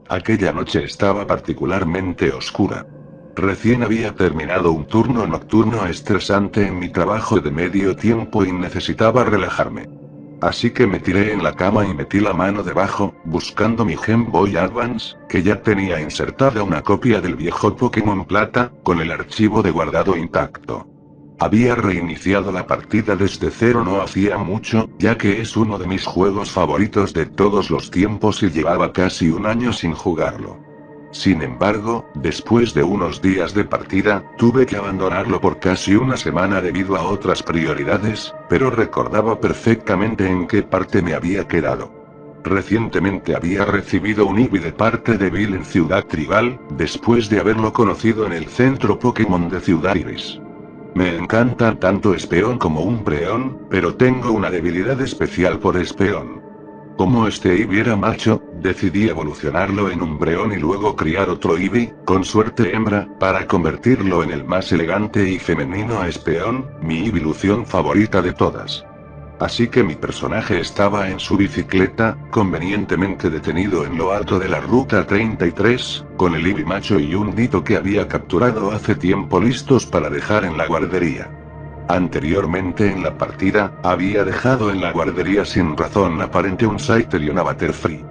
Aquella noche estaba particularmente oscura. Recién había terminado un turno nocturno estresante en mi trabajo de medio tiempo y necesitaba relajarme. Así que me tiré en la cama y metí la mano debajo, buscando mi Game Boy Advance, que ya tenía insertada una copia del viejo Pokémon Plata, con el archivo de guardado intacto. Había reiniciado la partida desde cero no hacía mucho, ya que es uno de mis juegos favoritos de todos los tiempos y llevaba casi un año sin jugarlo. Sin embargo, después de unos días de partida, tuve que abandonarlo por casi una semana debido a otras prioridades, pero recordaba perfectamente en qué parte me había quedado. Recientemente había recibido un Eevee de parte de Bill en Ciudad Tribal, después de haberlo conocido en el centro Pokémon de Ciudad Iris. Me encantan tanto Espeon como Umbreon, pero tengo una debilidad especial por Espeon. Como este Eevee era macho, decidí evolucionarlo en Umbreon y luego criar otro Eevee, con suerte hembra, para convertirlo en el más elegante y femenino Espeon, mi evolución favorita de todas. Así que mi personaje estaba en su bicicleta, convenientemente detenido en lo alto de la ruta 33, con el Eevee macho y un Ditto que había capturado hace tiempo listos para dejar en la guardería. Anteriormente en la partida, había dejado en la guardería sin razón aparente un Scyther y una Butterfree.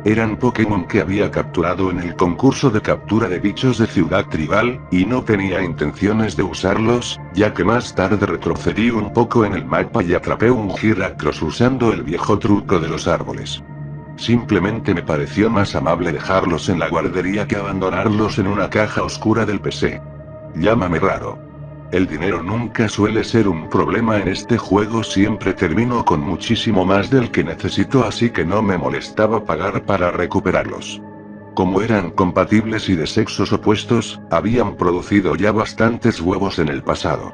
Eran Pokémon que había capturado en el concurso de captura de bichos de Ciudad Tribal, y no tenía intenciones de usarlos, ya que más tarde retrocedí un poco en el mapa y atrapé un Heracross usando el viejo truco de los árboles. Simplemente me pareció más amable dejarlos en la guardería que abandonarlos en una caja oscura del PC. Llámame raro. El dinero nunca suele ser un problema en este juego, siempre termino con muchísimo más del que necesito, así que no me molestaba pagar para recuperarlos. Como eran compatibles y de sexos opuestos, habían producido ya bastantes huevos en el pasado.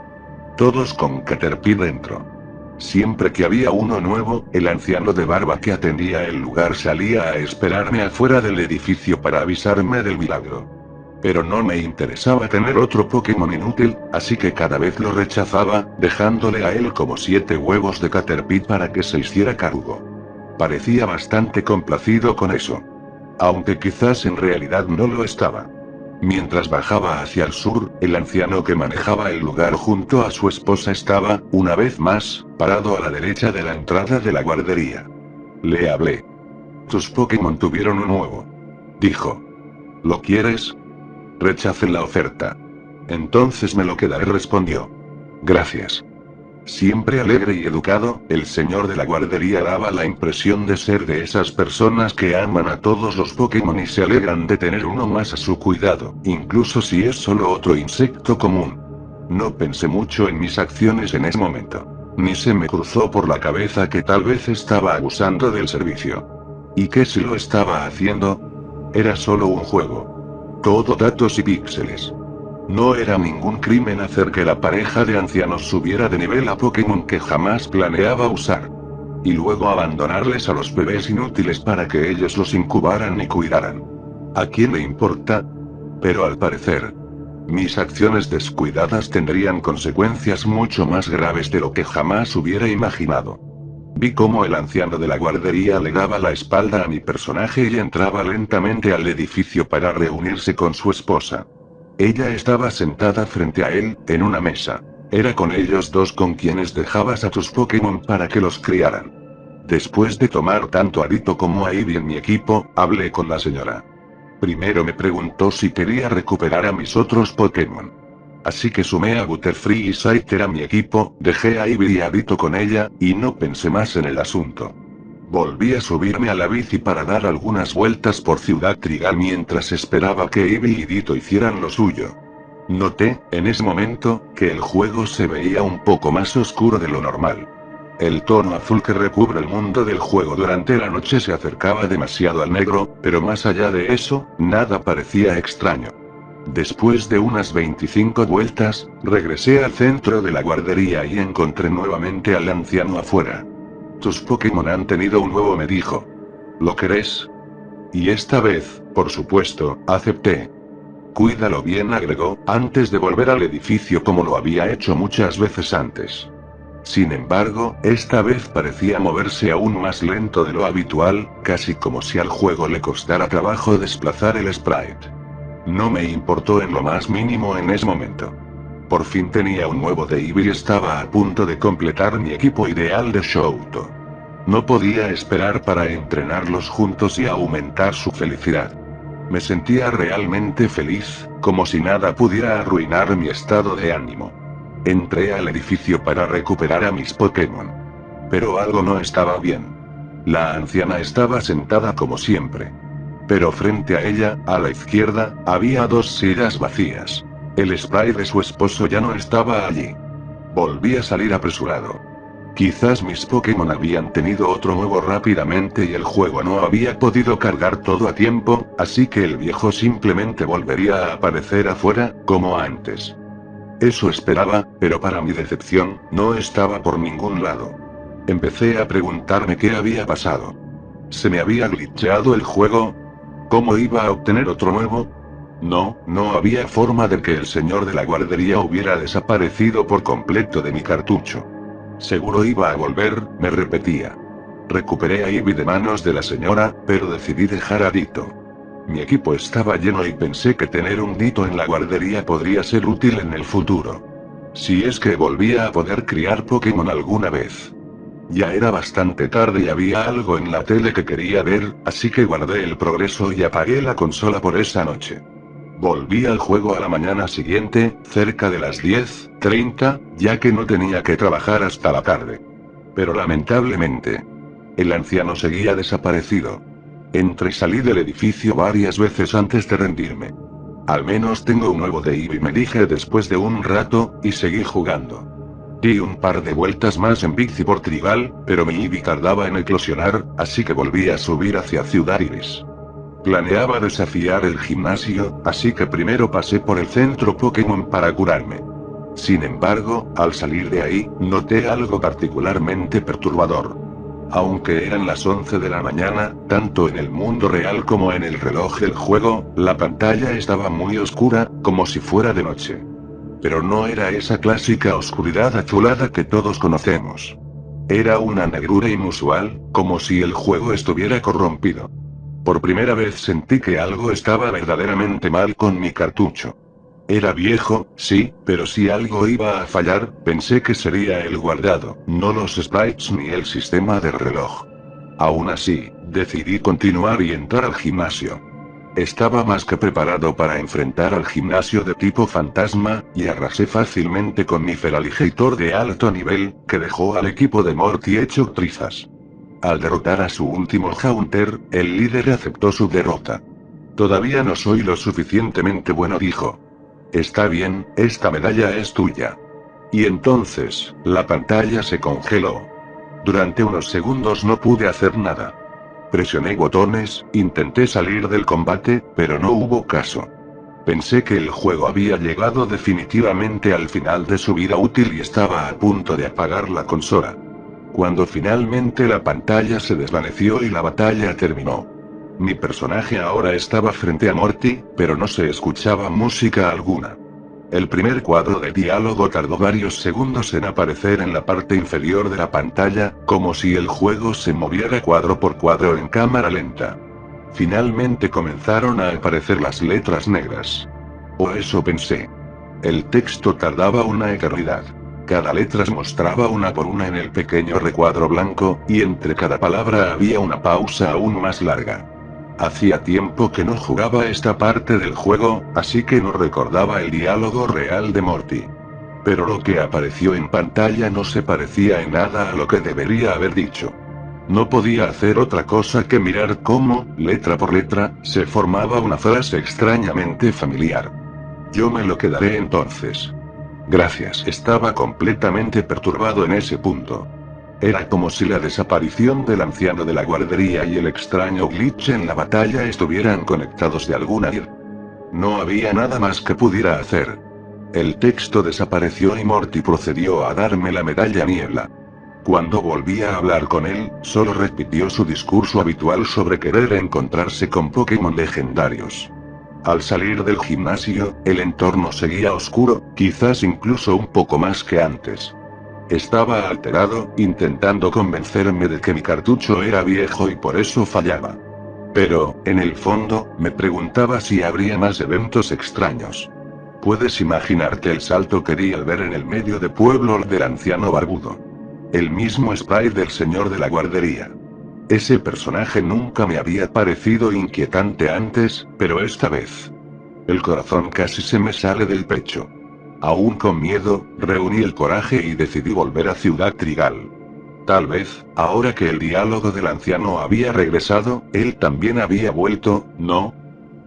Todos con Caterpie dentro. Siempre que había uno nuevo, el anciano de barba que atendía el lugar salía a esperarme afuera del edificio para avisarme del milagro. Pero no me interesaba tener otro Pokémon inútil, así que cada vez lo rechazaba, dejándole a él como 7 huevos de Caterpie para que se hiciera cargo. Parecía bastante complacido con eso. Aunque quizás en realidad no lo estaba. Mientras bajaba hacia el sur, el anciano que manejaba el lugar junto a su esposa estaba, una vez más, parado a la derecha de la entrada de la guardería. Le hablé. Tus Pokémon tuvieron un huevo. Dijo. ¿Lo quieres? Rechacé la oferta. Entonces me lo quedaré, respondió. Gracias. Siempre alegre y educado, el señor de la guardería daba la impresión de ser de esas personas que aman a todos los Pokémon y se alegran de tener uno más a su cuidado, incluso si es solo otro insecto común. No pensé mucho en mis acciones en ese momento. Ni se me cruzó por la cabeza que tal vez estaba abusando del servicio. ¿Y qué si lo estaba haciendo? Era solo un juego. Todo datos y píxeles. No era ningún crimen hacer que la pareja de ancianos subiera de nivel a Pokémon que jamás planeaba usar. Y luego abandonarles a los bebés inútiles para que ellos los incubaran y cuidaran. ¿A quién le importa? Pero al parecer, mis acciones descuidadas tendrían consecuencias mucho más graves de lo que jamás hubiera imaginado. Vi cómo el anciano de la guardería le daba la espalda a mi personaje y entraba lentamente al edificio para reunirse con su esposa. Ella estaba sentada frente a él, en una mesa. Era con ellos dos con quienes dejabas a tus Pokémon para que los criaran. Después de tomar tanto a Ditto como a Eevee en mi equipo, hablé con la señora. Primero me preguntó si quería recuperar a mis otros Pokémon. Así que sumé a Butterfree y Scyther a mi equipo, dejé a Eevee y a Ditto con ella, y no pensé más en el asunto. Volví a subirme a la bici para dar algunas vueltas por Ciudad Tribal mientras esperaba que Eevee y Ditto hicieran lo suyo. Noté, en ese momento, que el juego se veía un poco más oscuro de lo normal. El tono azul que recubre el mundo del juego durante la noche se acercaba demasiado al negro, pero más allá de eso, nada parecía extraño. Después de unas 25 vueltas, regresé al centro de la guardería y encontré nuevamente al anciano afuera. Tus Pokémon han tenido un nuevo, me dijo. ¿Lo querés? Y esta vez, por supuesto, acepté. Cuídalo bien, agregó, antes de volver al edificio como lo había hecho muchas veces antes. Sin embargo, esta vez parecía moverse aún más lento de lo habitual, casi como si al juego le costara trabajo desplazar el sprite. No me importó en lo más mínimo en ese momento. Por fin tenía un nuevo Dave y estaba a punto de completar mi equipo ideal de Shoto. No podía esperar para entrenarlos juntos y aumentar su felicidad. Me sentía realmente feliz, como si nada pudiera arruinar mi estado de ánimo. Entré al edificio para recuperar a mis Pokémon. Pero algo no estaba bien. La anciana estaba sentada como siempre. Pero frente a ella, a la izquierda, había 2 sillas vacías. El sprite de su esposo ya no estaba allí. Volví a salir apresurado. Quizás mis Pokémon habían tenido otro nuevo rápidamente y el juego no había podido cargar todo a tiempo, así que el viejo simplemente volvería a aparecer afuera, como antes. Eso esperaba, pero para mi decepción, no estaba por ningún lado. Empecé a preguntarme qué había pasado. ¿Se me había glitcheado el juego? ¿Cómo iba a obtener otro nuevo? No había forma de que el señor de la guardería hubiera desaparecido por completo de mi cartucho. Seguro iba a volver, me repetía. Recuperé a Eevee de manos de la señora, pero decidí dejar a Ditto. Mi equipo estaba lleno y pensé que tener un Ditto en la guardería podría ser útil en el futuro. Si es que volvía a poder criar Pokémon alguna vez. Ya era bastante tarde y había algo en la tele que quería ver, así que guardé el progreso y apagué la consola por esa noche. Volví al juego a la mañana siguiente, cerca de las 10:30, ya que no tenía que trabajar hasta la tarde. Pero lamentablemente, el anciano seguía desaparecido. Entré y salí del edificio varias veces antes de rendirme. Al menos tengo un nuevo Dave, me dije después de un rato, y seguí jugando. Di un par de vueltas más en bici por Trigal, pero mi Eevee tardaba en eclosionar, así que volví a subir hacia Ciudad Iris. Planeaba desafiar el gimnasio, así que primero pasé por el centro Pokémon para curarme. Sin embargo, al salir de ahí, noté algo particularmente perturbador. Aunque eran las 11 de la mañana, tanto en el mundo real como en el reloj del juego, la pantalla estaba muy oscura, como si fuera de noche. Pero no era esa clásica oscuridad azulada que todos conocemos. Era una negrura inusual, como si el juego estuviera corrompido. Por primera vez sentí que algo estaba verdaderamente mal con mi cartucho. Era viejo, sí, pero si algo iba a fallar, pensé que sería el guardado, no los sprites ni el sistema de reloj. Aún así, decidí continuar y entrar al gimnasio. Estaba más que preparado para enfrentar al gimnasio de tipo fantasma, y arrasé fácilmente con mi Feraligator de alto nivel, que dejó al equipo de Morty hecho trizas. Al derrotar a su último Haunter, el líder aceptó su derrota. Todavía no soy lo suficientemente bueno, dijo. Está bien, esta medalla es tuya. Y entonces, la pantalla se congeló. Durante unos segundos no pude hacer nada. Presioné botones, intenté salir del combate, pero no hubo caso. Pensé que el juego había llegado definitivamente al final de su vida útil y estaba a punto de apagar la consola. Cuando finalmente la pantalla se desvaneció y la batalla terminó. Mi personaje ahora estaba frente a Morty, pero no se escuchaba música alguna. El primer cuadro de diálogo tardó varios segundos en aparecer en la parte inferior de la pantalla, como si el juego se moviera cuadro por cuadro en cámara lenta. Finalmente comenzaron a aparecer las letras negras. O eso pensé. El texto tardaba una eternidad. Cada letra se mostraba una por una en el pequeño recuadro blanco, y entre cada palabra había una pausa aún más larga. Hacía tiempo que no jugaba esta parte del juego, así que no recordaba el diálogo real de Morty. Pero lo que apareció en pantalla no se parecía en nada a lo que debería haber dicho. No podía hacer otra cosa que mirar cómo, letra por letra, se formaba una frase extrañamente familiar. Yo me lo quedaré entonces. Gracias. Estaba completamente perturbado en ese punto. Era como si la desaparición del anciano de la guardería y el extraño glitch en la batalla estuvieran conectados de alguna manera. No había nada más que pudiera hacer. El texto desapareció y Morty procedió a darme la medalla niebla. Cuando volví a hablar con él, solo repitió su discurso habitual sobre querer encontrarse con Pokémon legendarios. Al salir del gimnasio, el entorno seguía oscuro, quizás incluso un poco más que antes. Estaba alterado, intentando convencerme de que mi cartucho era viejo y por eso fallaba. Pero, en el fondo, me preguntaba si habría más eventos extraños. Puedes imaginarte el salto que di al ver en el medio de pueblo del anciano barbudo. El mismo Sprite del señor de la guardería. Ese personaje nunca me había parecido inquietante antes, pero esta vez. El corazón casi se me sale del pecho. Aún con miedo, reuní el coraje y decidí volver a Ciudad Trigal. Tal vez, ahora que el diálogo del anciano había regresado, él también había vuelto, ¿no?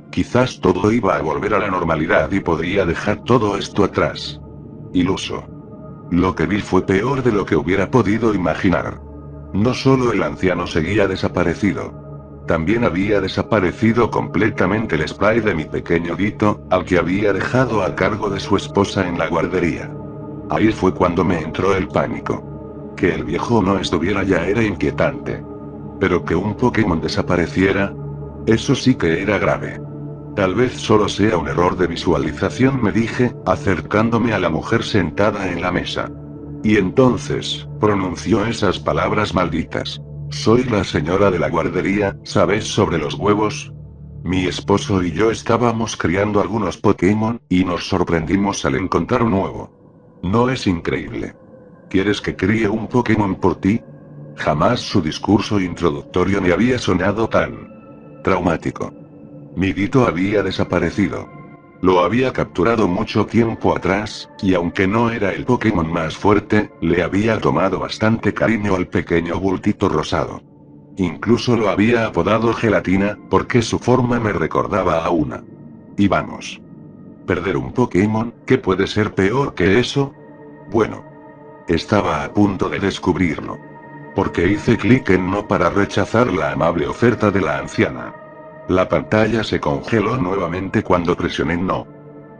Quizás todo iba a volver a la normalidad y podría dejar todo esto atrás. Iluso. Lo que vi fue peor de lo que hubiera podido imaginar. No solo el anciano seguía desaparecido. También había desaparecido completamente el spray de mi pequeño Dito, al que había dejado a cargo de su esposa en la guardería. Ahí fue cuando me entró el pánico. Que el viejo no estuviera ya era inquietante. Pero que un Pokémon desapareciera, eso sí que era grave. Tal vez solo sea un error de visualización, me dije, acercándome a la mujer sentada en la mesa. Y entonces, pronunció esas palabras malditas. Soy la señora de la guardería, ¿sabes sobre los huevos? Mi esposo y yo estábamos criando algunos Pokémon, y nos sorprendimos al encontrar un nuevo. ¿No es increíble? ¿Quieres que críe un Pokémon por ti? Jamás su discurso introductorio me había sonado tan traumático. Mi Dito había desaparecido. Lo había capturado mucho tiempo atrás, y aunque no era el Pokémon más fuerte, le había tomado bastante cariño al pequeño bultito rosado. Incluso lo había apodado Gelatina, porque su forma me recordaba a una. Y vamos. ¿Perder un Pokémon? ¿Qué puede ser peor que eso? Bueno. Estaba a punto de descubrirlo. Porque hice clic en no para rechazar la amable oferta de la anciana. La pantalla se congeló nuevamente cuando presioné no.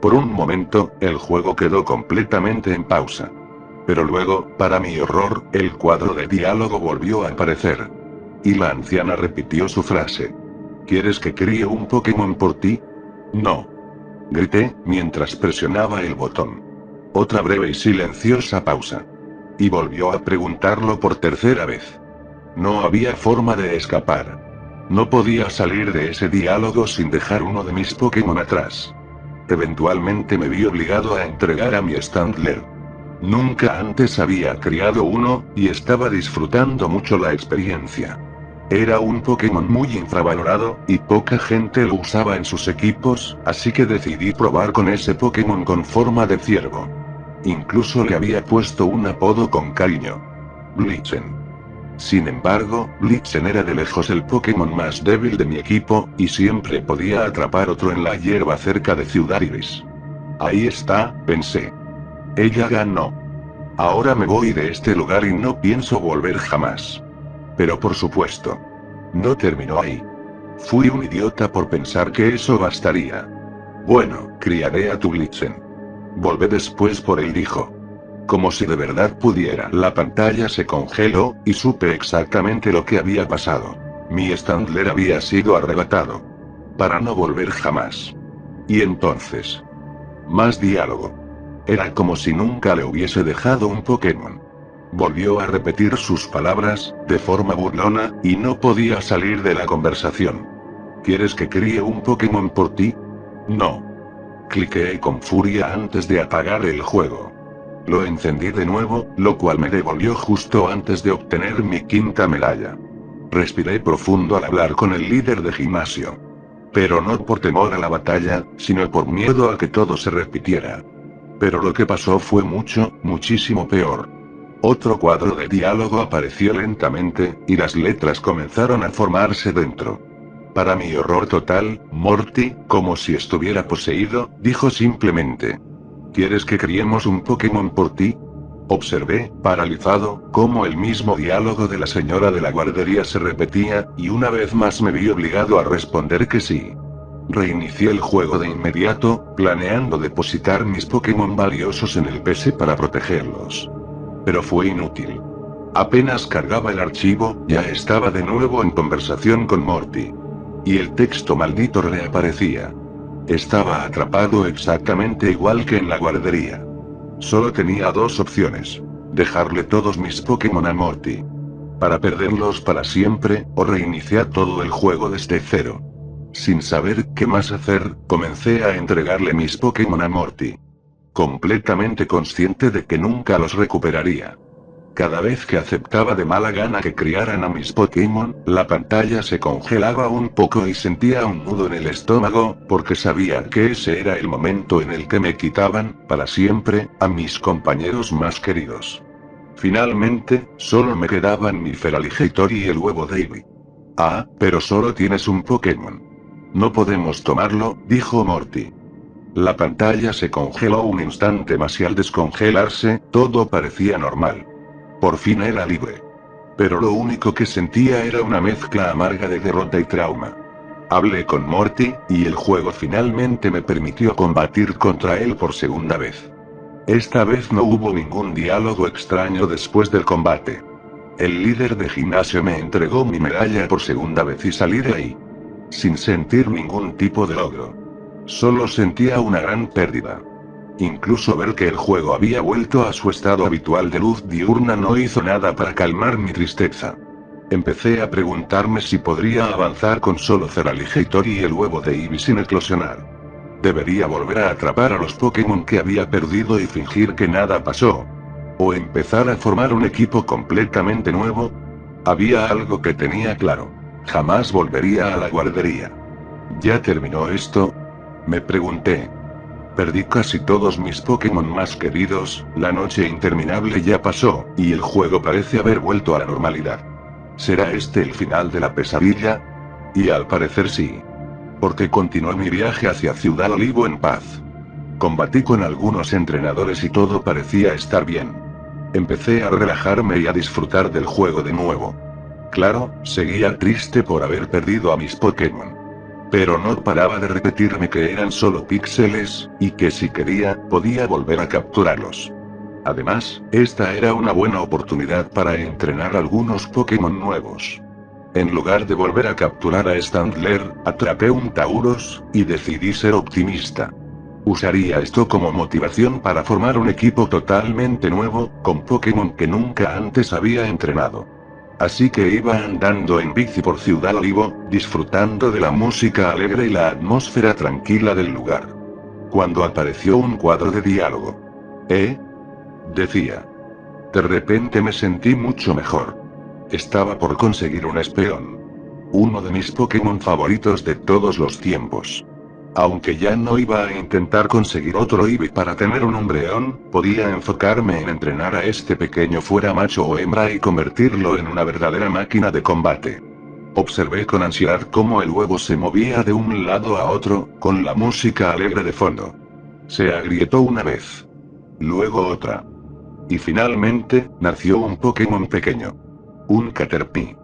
Por un momento, el juego quedó completamente en pausa. Pero luego, para mi horror, el cuadro de diálogo volvió a aparecer. Y la anciana repitió su frase. ¿Quieres que críe un Pokémon por ti? No. Grité, mientras presionaba el botón. Otra breve y silenciosa pausa. Y volvió a preguntarlo por tercera vez. No había forma de escapar. No podía salir de ese diálogo sin dejar uno de mis Pokémon atrás. Eventualmente me vi obligado a entregar a mi Standler. Nunca antes había criado uno, y estaba disfrutando mucho la experiencia. Era un Pokémon muy infravalorado, y poca gente lo usaba en sus equipos, así que decidí probar con ese Pokémon con forma de ciervo. Incluso le había puesto un apodo con cariño. Blitzen. Sin embargo, Blitzen era de lejos el Pokémon más débil de mi equipo, y siempre podía atrapar otro en la hierba cerca de Ciudad Iris. Ahí está, pensé. Ella ganó. Ahora me voy de este lugar y no pienso volver jamás. Pero por supuesto. No terminó ahí. Fui un idiota por pensar que eso bastaría. Bueno, criaré a tu Blitzen. Volvé después por él, dijo. Como si de verdad pudiera. La pantalla se congeló, y supe exactamente lo que había pasado. Mi Standler había sido arrebatado. Para no volver jamás. Y entonces. Más diálogo. Era como si nunca le hubiese dejado un Pokémon. Volvió a repetir sus palabras, de forma burlona, y no podía salir de la conversación. ¿Quieres que críe un Pokémon por ti? No. Cliqué con furia antes de apagar el juego. Lo encendí de nuevo, lo cual me devolvió justo antes de obtener mi quinta medalla. Respiré profundo al hablar con el líder de gimnasio. Pero no por temor a la batalla, sino por miedo a que todo se repitiera. Pero lo que pasó fue muchísimo peor. Otro cuadro de diálogo apareció lentamente, y las letras comenzaron a formarse dentro. Para mi horror total, Morty, como si estuviera poseído, dijo simplemente. ¿Quieres que criemos un Pokémon por ti? Observé, paralizado, cómo el mismo diálogo de la señora de la guardería se repetía, y una vez más me vi obligado a responder que sí. Reinicié el juego de inmediato, planeando depositar mis Pokémon valiosos en el PC para protegerlos. Pero fue inútil. Apenas cargaba el archivo, ya estaba de nuevo en conversación con Morty. Y el texto maldito reaparecía. Estaba atrapado exactamente igual que en la guardería. Solo tenía dos opciones. dejarle todos mis Pokémon a Morty. Para perderlos para siempre, o reiniciar todo el juego desde cero. Sin saber qué más hacer, comencé a entregarle mis Pokémon a Morty. Completamente consciente de que nunca los recuperaría. Cada vez que aceptaba de mala gana que criaran a mis Pokémon, la pantalla se congelaba un poco y sentía un nudo en el estómago, porque sabía que ese era el momento en el que me quitaban, para siempre, a mis compañeros más queridos. Finalmente, solo me quedaban mi Feraligatr y el huevo de Eevee. Ah, pero solo tienes un Pokémon. No podemos tomarlo, dijo Morty. La pantalla se congeló un instante más y al descongelarse, todo parecía normal. Por fin era libre. Pero lo único que sentía era una mezcla amarga de derrota y trauma. Hablé con Morty, y el juego finalmente me permitió combatir contra él por segunda vez. Esta vez no hubo ningún diálogo extraño después del combate. El líder de gimnasio me entregó mi medalla por segunda vez y salí de ahí. Sin sentir ningún tipo de logro. Solo sentía una gran pérdida. Incluso ver que el juego había vuelto a su estado habitual de luz diurna no hizo nada para calmar mi tristeza. Empecé a preguntarme si podría avanzar con solo Feraligatr y el huevo de Eevee sin eclosionar. ¿Debería volver a atrapar a los Pokémon que había perdido y fingir que nada pasó? ¿O empezar a formar un equipo completamente nuevo? Había algo que tenía claro. Jamás volvería a la guardería. ¿Ya terminó esto? Me pregunté. Perdí casi todos mis Pokémon más queridos, la noche interminable ya pasó, y el juego parece haber vuelto a la normalidad. ¿Será este el final de la pesadilla? Y al parecer sí. Porque continué mi viaje hacia Ciudad Olivo en paz. Combatí con algunos entrenadores y todo parecía estar bien. Empecé a relajarme y a disfrutar del juego de nuevo. Claro, seguía triste por haber perdido a mis Pokémon. Pero no paraba de repetirme que eran solo píxeles, y que si quería, podía volver a capturarlos. Además, esta era una buena oportunidad para entrenar algunos Pokémon nuevos. En lugar de volver a capturar a Standler, atrapé un Tauros, y decidí ser optimista. Usaría esto como motivación para formar un equipo totalmente nuevo, con Pokémon que nunca antes había entrenado. Así que iba andando en bici por Ciudad Olivo, disfrutando de la música alegre y la atmósfera tranquila del lugar. Cuando apareció un cuadro de diálogo. Decía. De repente me sentí mucho mejor. Estaba por conseguir un Espeon. Uno de mis Pokémon favoritos de todos los tiempos. Aunque ya no iba a intentar conseguir otro Eevee para tener un Umbreon, podía enfocarme en entrenar a este pequeño fuera macho o hembra y convertirlo en una verdadera máquina de combate. Observé con ansiedad cómo el huevo se movía de un lado a otro, con la música alegre de fondo. Se agrietó una vez. Luego otra. Y finalmente, nació un Pokémon pequeño. Un Caterpie.